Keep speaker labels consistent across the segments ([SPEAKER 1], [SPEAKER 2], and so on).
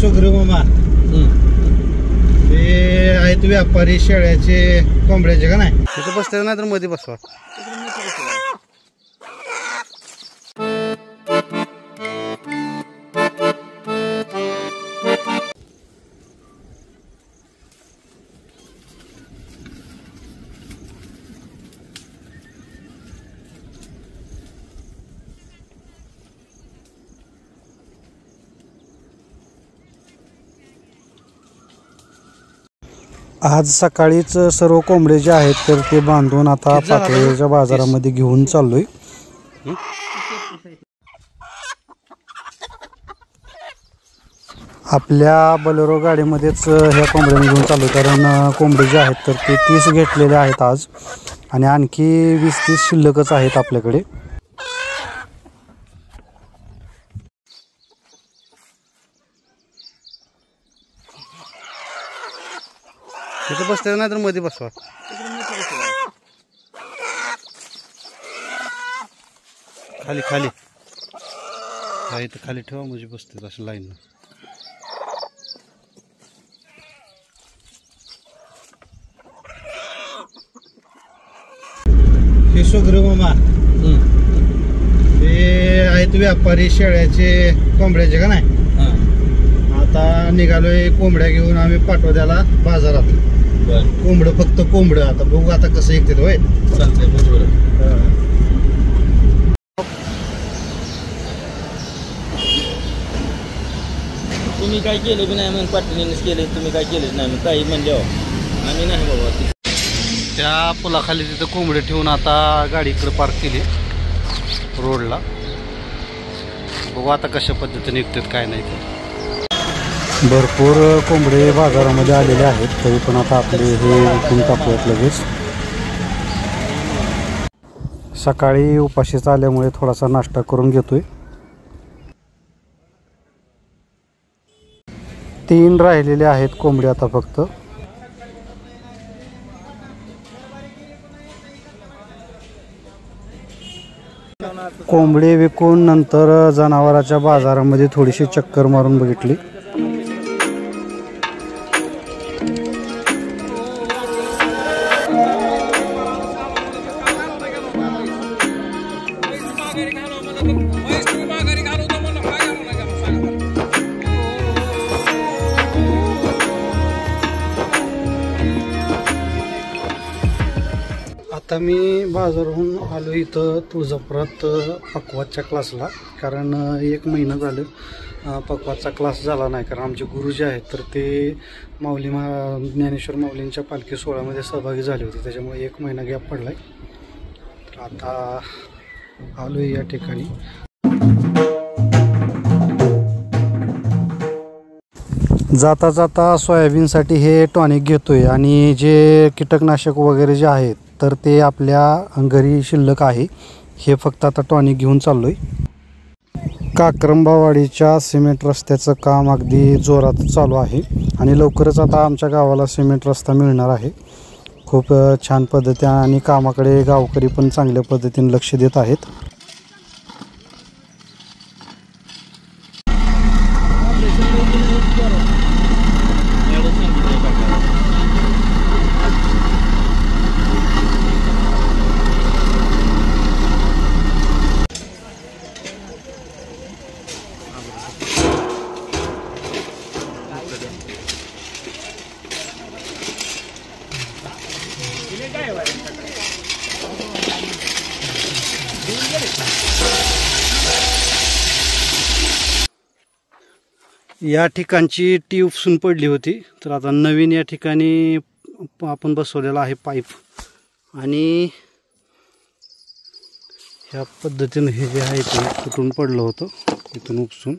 [SPEAKER 1] सुग्रीव मामा ते आहेत व्यापारी शेळ्याचे कोंबड्याचे का नाही तिथं बसते नाही तर मध्ये बसवा. आज सकाळीच सर्व कोंबडे जे आहेत तर ते बांधून आता पातळीच्या बाजारामध्ये घेऊन चाललोय. आपल्या बोलेरो गाडीमध्येच ह्या कोंबड्या घेऊन चाललोय कारण कोंबडे जे आहेत तर ते 30 घेतलेले आहेत आज आणि आणखी 20-30 शिल्लकच आहेत आपल्याकडे. तिथे बसते नाही तर मध्ये बसवा. खाली खाली इथं खाली ठेवा म्हणजे बसते असं लाईन. हे सुग्रीव मामा ते आहेत व्यापारी शेळ्याचे कोंबड्याचे का नाही. आता निघालोय कोंबड्या घेऊन आम्ही पाटोद्याला बाजारात. कोंबडं फक्त कोंबडं आता बघू आता कसं ऐकते होय. चालतंय बरोबर.
[SPEAKER 2] तुम्ही काय केलं बी नाही म्हणून पाटणीनेच केले. तुम्ही काय केलं नाही काही म्हणजे आम्ही नाही बाबा.
[SPEAKER 1] त्या पुलाखाली तिथं कोंबडे ठेवून आता गाडी इकडे पार्क केली रोडला. बघू आता कशा पद्धतीने निघतात काय नाही ते. भरपूर कोंबडे बाजारामध्ये आलेले आहेत तरी पण आता आपले हे विकून टाकूयात लगेच. सकाळी उपाशीच आल्यामुळे थोडासा नाश्ता करून घेतोय. 3 राहिलेले आहेत कोंबडे आता फक्त. कोंबडे विकून नंतर जनावराच्या बाजारामध्ये थोडीशी चक्कर मारून बघितली. आता मी बाजारहून आलो इथं तुळजापुरात पकवाजच्या क्लासला कारण 1 महिना झालं पकवाजचा क्लास झाला नाही कारण आमचे गुरु जे आहेत तर ते माऊली ज्ञानेश्वर माऊलींच्या पालखी सोहळ्यामध्ये सहभागी झाले होते त्याच्यामुळे 1 महिना गॅप पडलाय. तर आता आलो या ठिकाणी. जाता जाता सोयाबीनसाठी हे टॉनिक घेतोय आणि जे कीटकनाशक वगैरे जे आहेत तर ते आपल्या घरी शिल्लक आहे. हे फक्त आता टॉनिक घेऊन चाललोय. काक्रंबावाडीच्या सिमेंट रस्त्याचं काम अगदी जोरात चालू आहे आणि लवकरच आता आमच्या गावाला सिमेंट रस्ता मिळणार आहे. खूप छान पद्धतीने आणि कामाकडे गावकरी पण चांगल्या पद्धतीने लक्ष देत आहेत. या ठिकाणची टी उपसून पडली होती तर आता नवीन या ठिकाणी आपण बसवलेला आहे पाईप आणि ह्या पद्धतीने हे जे आहे ते तुटून पडलं होतं इथून उपसून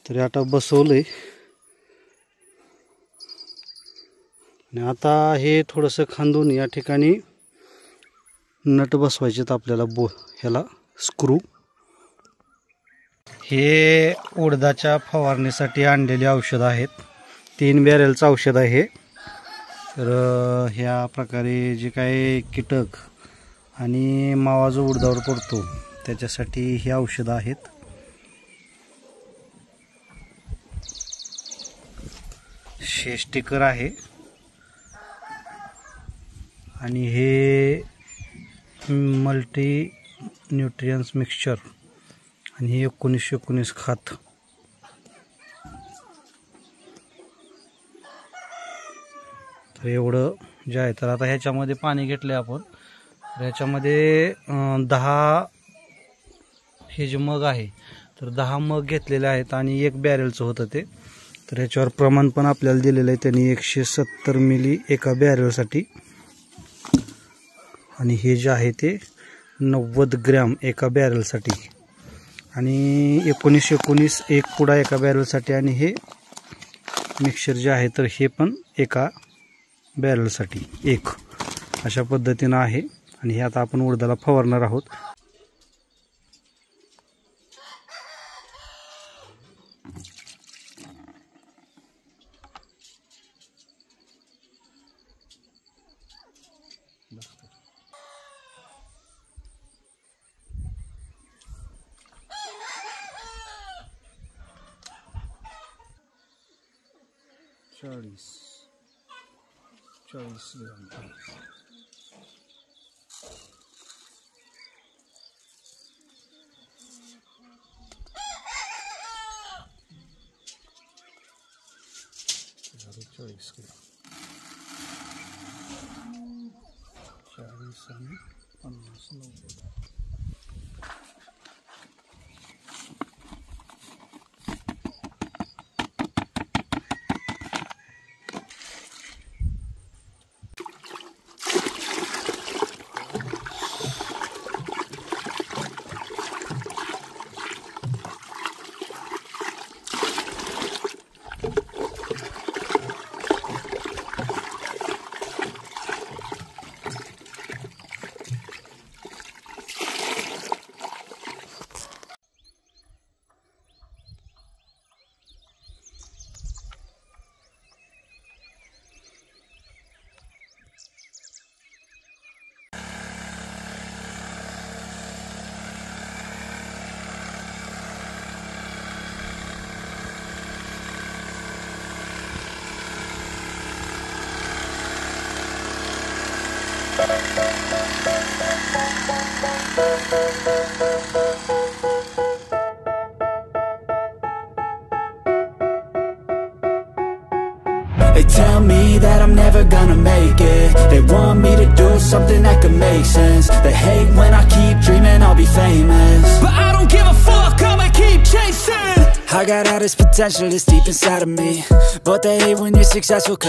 [SPEAKER 1] तरी आता बसवलंय. आणि आता हे थोडंसं खांदून या ठिकाणी नट बसवायचे आपल्याला ह्याला स्क्रू. हे उडदाच्या फवारणीसाठी आणलेले औषध आहेत. 3 बॅरेलचं औषध आहे. तर ह्या प्रकारे जे काही कीटक आणि मावा जो उडदावर पडतो त्याच्यासाठी ही औषधं आहेत. हे स्टिकर आहे आणि हे मल्टी न्यूट्रियन्स मिक्सचर आणि हे 1919 खत. तर एवढं जे आहे. तर आता ह्याच्यामध्ये पाणी घेतलं आपण. ह्याच्यामध्ये 10 हे जे मग आहे तर 10 मग घेतलेले आहेत आणि 1 बॅरेलचं होतं ते. तर ह्याच्यावर प्रमाण पण आपल्याला दिलेलं आहे त्यांनी 170 मिली एका बॅरेलसाठी आणि हे जे आहे ते 90 ग्रॅम एका बॅरेलसाठी आणि 1919 एक पुडा एका बॅरेलसाठी आणि हे मिक्सचर जे आहे तर हे पण एका बॅरेलसाठी 1 अशा पद्धतीनं आहे. आणि हे आता आपण उडदाला फवारणार आहोत. चाळीस ग्राम. चाळीस आणि 50 90.
[SPEAKER 3] They tell me that I'm never gonna make it. They want me to do something that could make sense. They hate when I keep dreaming I'll be famous, but I don't give a fuck, I'ma keep chasing. I got all this potential that's deep inside of me, but they hate when you're successful 'cause